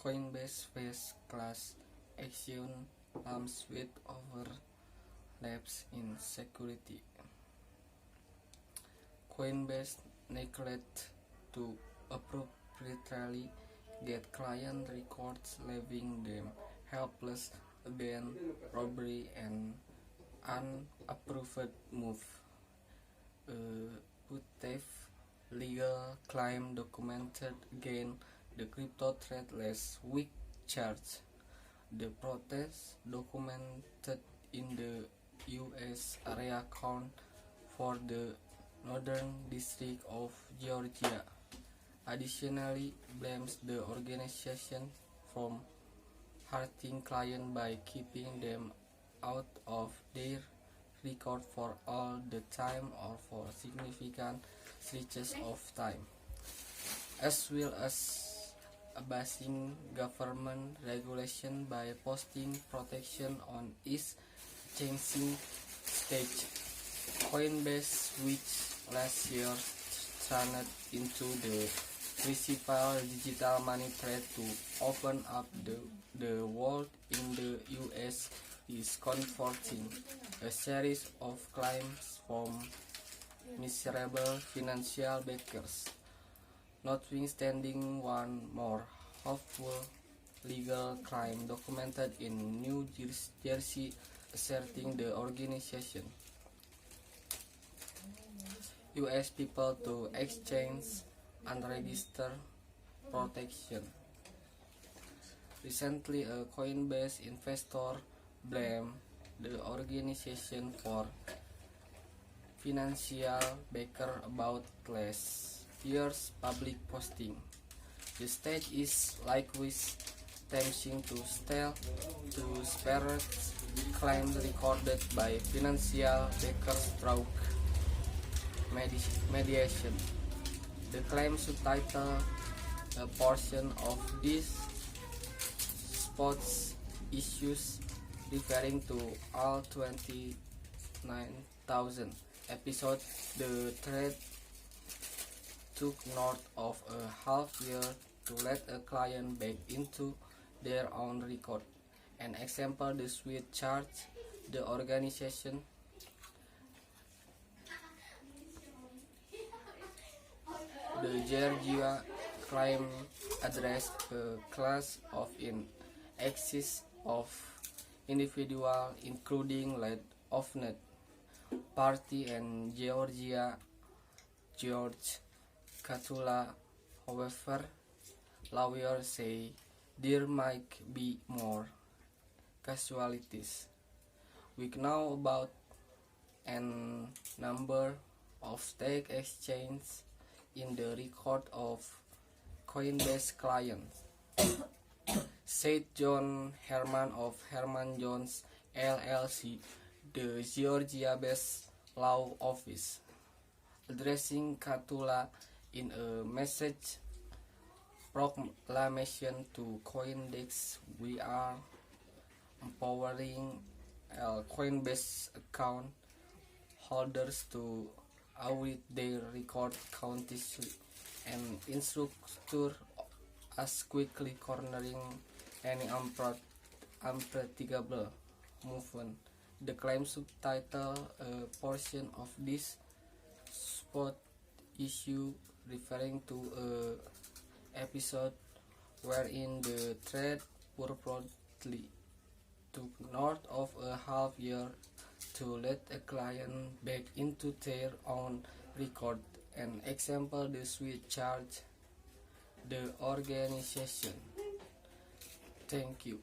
Coinbase face class action lumps with overlaps in security. Coinbase neglected to appropriately get client records, leaving them helpless against robbery and unapproved move. A putative legal claim documented against the crypto thread last week charged the protest documented in the U.S. area code for the Northern District of Georgia. Additionally, blames the organization from hurting clients by keeping them out of their record for all the time or for significant stretches of time, as well as abusing government regulation by posting protection on its changing stage. Coinbase, which last year turned into the principal digital money trade to open up the world in the US, is confronting a series of claims from miserable financial backers. Notwithstanding one more hopeful legal claim documented in New Jersey asserting the organization U.S. people to exchange unregistered protection. Recently, a Coinbase investor blamed the organization for financial backer about last year's public posting. The state is likewise attempting to disparage claims recorded by financial backers through mediation. The claim subtitle a portion of these sports issues, referring to all 29,000 episodes. The thread took north of a half year to let a client back into their own record. An example, the suit charged the organization the Georgia claim addressed a class of in excess of individuals, including lead Offnet Party and George Katula. However, lawyers say there might be more casualties. We know about a number of stock exchanges in the record of Coinbase clients, said John Herman of Herman Jones LLC, the Georgia-based law office. Addressing Katula in a message proclamation to CoinDesk, we are empowering Coinbase account holders to audit their record continuously and instructor as quickly cornering any unpracticable movement. The claim subtitle a portion of this spot issue, referring to a episode wherein the thread purportedly took north of a half year to let a client back into their own record. An example, the suit charged the organization. Thank you.